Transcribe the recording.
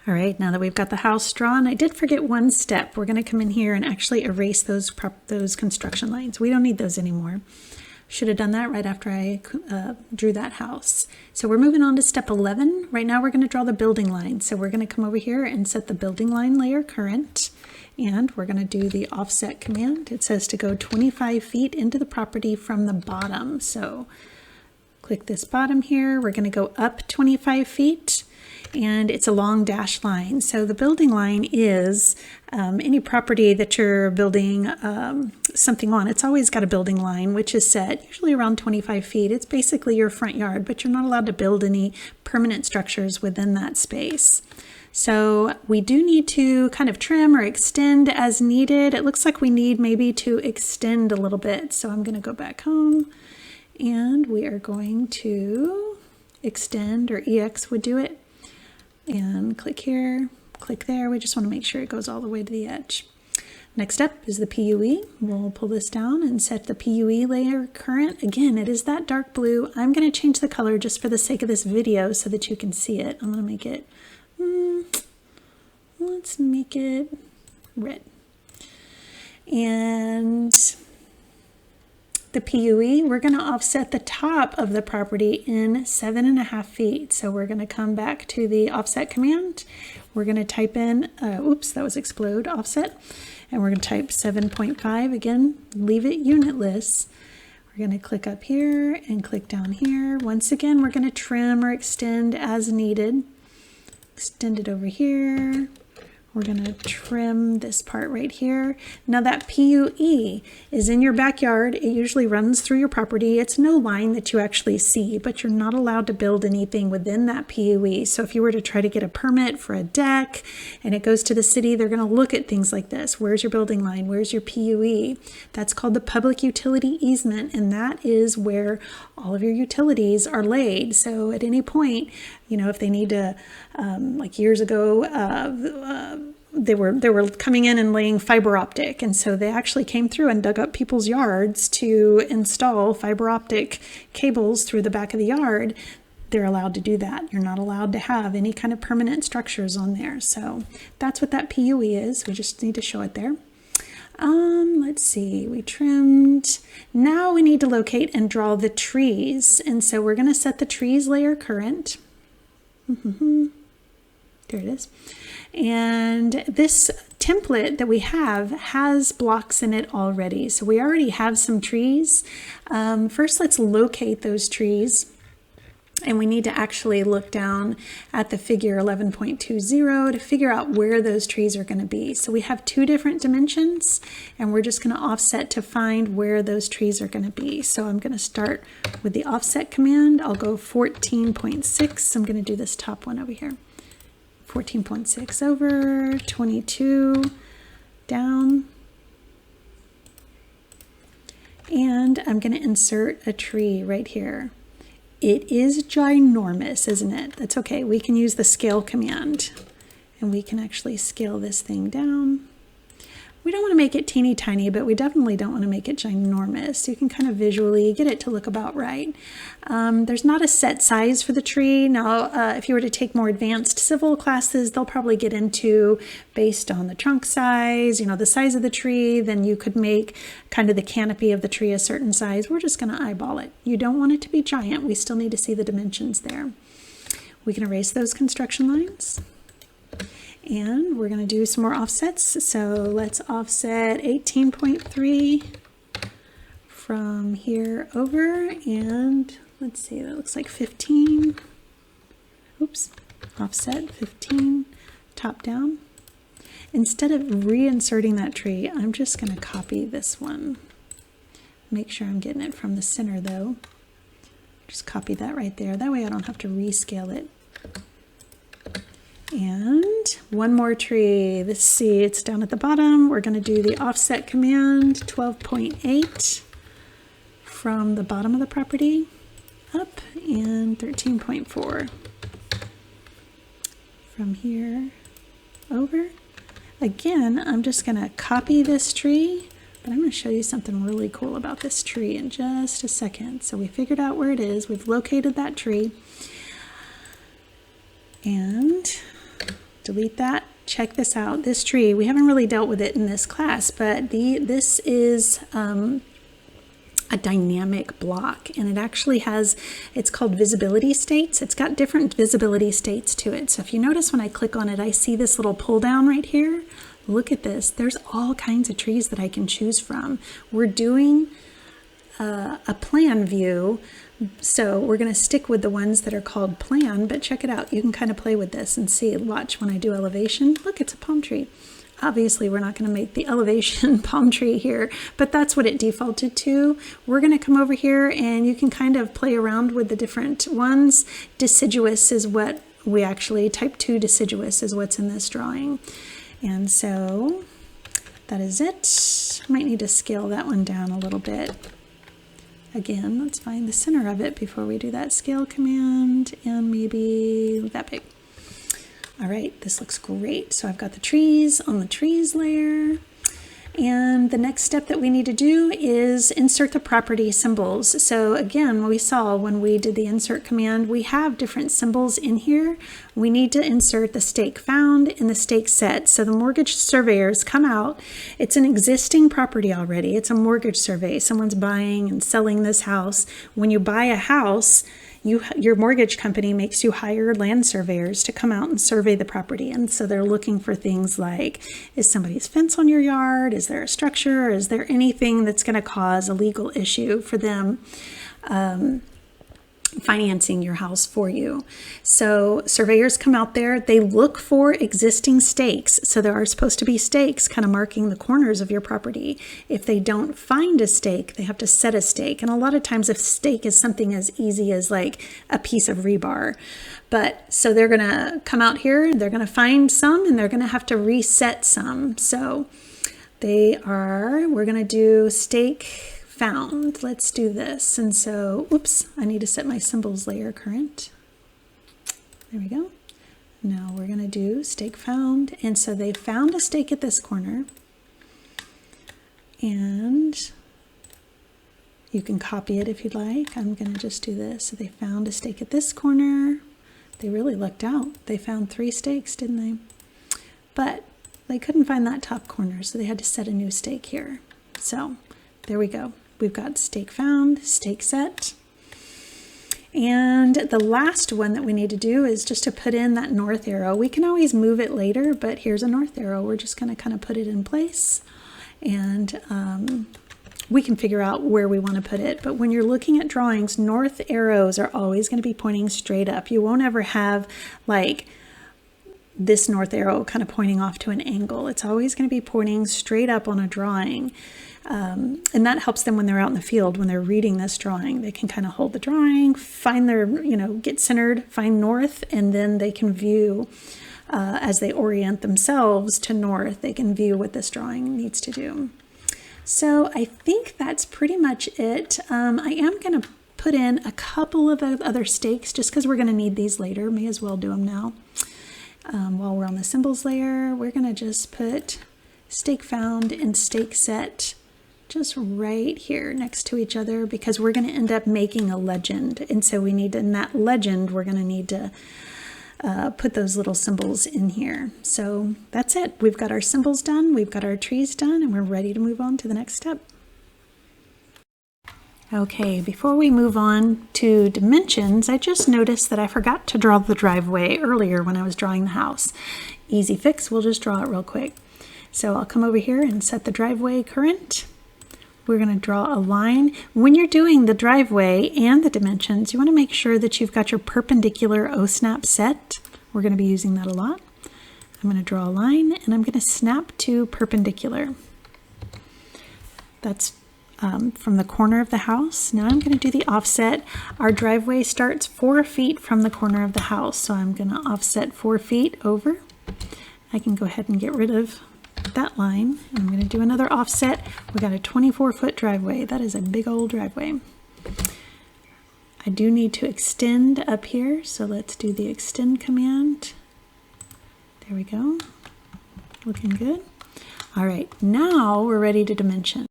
All right, now that we've got the house drawn, I did forget one step. We're going to come in here and actually erase those construction lines. We don't need those anymore. Should have done that right after I drew that house. So we're moving on to step 11. Right now we're going to draw the building line. So we're going to come over here and set the building line layer current. And we're going to do the offset command. It says to go 25 feet into the property from the bottom. So click this bottom here. We're going to go up 25 feet. And it's a long dashed line. So the building line is any property that you're building something on. It's always got a building line, which is set usually around 25 feet. It's basically your front yard, but you're not allowed to build any permanent structures within that space. So we do need to kind of trim or extend as needed. It looks like we need maybe to extend a little bit. So I'm going to go back home and we are going to extend, or EX would do it. And click here, click there. We just want to make sure it goes all the way to the edge. Next up is the PUE. We'll pull this down and set the PUE layer current. Again, it is that dark blue. I'm going to change the color just for the sake of this video so that you can see it. I'm going to make it, let's make it red. And the PUE, we're going to offset the top of the property in 7.5 feet. So we're going to come back to the offset command. We're going to type in, oops, that was explode offset. And we're going to type 7.5. Again, leave it unitless. We're going to click up here and click down here. Once again, we're going to trim or extend as needed. Extend it over here. We're going to trim this part right here. Now that PUE is in your backyard. It usually runs through your property. It's no line that you actually see, but you're not allowed to build anything within that PUE. So if you were to try to get a permit for a deck and it goes to the city, they're going to look at things like this. Where's your building line? Where's your PUE? That's called the public utility easement, and that is where all of your utilities are laid. So at any point, you know, if they need to, like years ago, they were coming in and laying fiber optic, and so they actually came through and dug up people's yards to install fiber optic cables through the back of the yard. They're allowed to do that. You're not allowed to have any kind of permanent structures on there. So that's what that PUE is. We just need to show it there. Let's see, we trimmed. Now we need to locate and draw the trees. And so we're going to set the trees layer current. There it is. And this template that we have has blocks in it already. So we already have some trees. First, let's locate those trees. And we need to actually look down at the figure 11.20 to figure out where those trees are going to be. So we have two different dimensions, and we're just going to offset to find where those trees are going to be. So I'm going to start with the offset command. I'll go 14.6. I'm going to do this top one over here. 14.6 over, 22 down. And I'm going to insert a tree right here. It is ginormous, isn't it? That's okay. We can use the scale command and we can actually scale this thing down. We don't want to make it teeny tiny, but we definitely don't want to make it ginormous. You can kind of visually get it to look about right. There's not a set size for the tree. Now, if you were to take more advanced civil classes, they'll probably get into based on the trunk size, you know, the size of the tree, then you could make kind of the canopy of the tree a certain size. We're just going to eyeball it. You don't want it to be giant. We still need to see the dimensions there. We can erase those construction lines. And we're going to do some more offsets. So let's offset 18.3 from here over, and let's see, that looks like 15. Oops, offset 15, top down. Instead of reinserting that tree, I'm just going to copy this one. Make sure I'm getting it from the center though. Just copy that right there. That way I don't have to rescale it. And one more tree. Let's see, it's down at the bottom. We're going to do the offset command, 12.8 from the bottom of the property up, and 13.4 from here over. Again, I'm just going to copy this tree, but I'm going to show you something really cool about this tree in just a second. So we figured out where it is. We've located that tree. And delete that. Check this out. This tree, we haven't really dealt with it in this class, but this is a dynamic block, and it actually has, it's called visibility states. It's got different visibility states to it. So if you notice when I click on it, I see this little pull down right here. Look at this. There's all kinds of trees that I can choose from. We're doing a plan view, so we're going to stick with the ones that are called plan, but check it out. You can kind of play with this and see. Watch when I do elevation. Look, it's a palm tree. Obviously, we're not going to make the elevation palm tree here, but that's what it defaulted to. We're going to come over here and you can kind of play around with the different ones. Deciduous is what we actually, type 2 deciduous is what's in this drawing. And so that is it. Might need to scale that one down a little bit. Again, let's find the center of it before we do that scale command, and maybe that big. All right, this looks great. So I've got the trees on the trees layer. And the next step that we need to do is insert the property symbols. So again, we saw when we did the insert command, we have different symbols in here. We need to insert the stake found and the stake set. So the mortgage surveyors come out. It's an existing property already. It's a mortgage survey. Someone's buying and selling this house. When you buy a house, your mortgage company makes you hire land surveyors to come out and survey the property. And so they're looking for things like, is somebody's fence on your yard? Is there a structure? Is there anything that's going to cause a legal issue for them financing your house for you? So surveyors come out there, they look for existing stakes. So there are supposed to be stakes kind of marking the corners of your property. If they don't find a stake, they have to set a stake. And a lot of times a stake is something as easy as like a piece of rebar. But so they're going to come out here, they're going to find some, and they're going to have to reset some. So we're going to do stake found. Let's do this. And so, oops, I need to set my symbols layer current. There we go. Now we're going to do stake found. And so they found a stake at this corner. And you can copy it if you'd like. I'm going to just do this. So they found a stake at this corner. They really lucked out. They found 3 stakes, didn't they? But they couldn't find that top corner, so they had to set a new stake here. So there we go. We've got stake found, stake set. And the last one that we need to do is just to put in that north arrow. We can always move it later, but here's a north arrow. We're just going to kind of put it in place. And we can figure out where we want to put it. But when you're looking at drawings, north arrows are always going to be pointing straight up. You won't ever have like this north arrow kind of pointing off to an angle. It's always going to be pointing straight up on a drawing. And that helps them when they're out in the field, when they're reading this drawing. They can kind of hold the drawing, find their, get centered, find north, and then they can view, as they orient themselves to north, they can view what this drawing needs to do. So I think that's pretty much it. I am going to put in a couple of other stakes just because we're going to need these later. May as well do them now. While we're on the symbols layer, we're going to just put stake found and stake set just right here next to each other because we're going to end up making a legend. And so we need, in that legend, we're going to need to put those little symbols in here. So that's it. We've got our symbols done, we've got our trees done, and we're ready to move on to the next step. Okay, before we move on to dimensions, I just noticed that I forgot to draw the driveway earlier when I was drawing the house. Easy fix, we'll just draw it real quick. So I'll come over here and set the driveway current. We're going to draw a line. When you're doing the driveway and the dimensions, you want to make sure that you've got your perpendicular O-snap set. We're going to be using that a lot. I'm going to draw a line and I'm going to snap to perpendicular. That's from the corner of the house. Now I'm going to do the offset. Our driveway starts 4 feet from the corner of the house, so I'm going to offset 4 feet over. I can go ahead and get rid of that line. I'm going to do another offset. We got a 24-foot driveway. That is a big old driveway. I do need to extend up here, so let's do the extend command. There we go. Looking good. All right, now we're ready to dimension.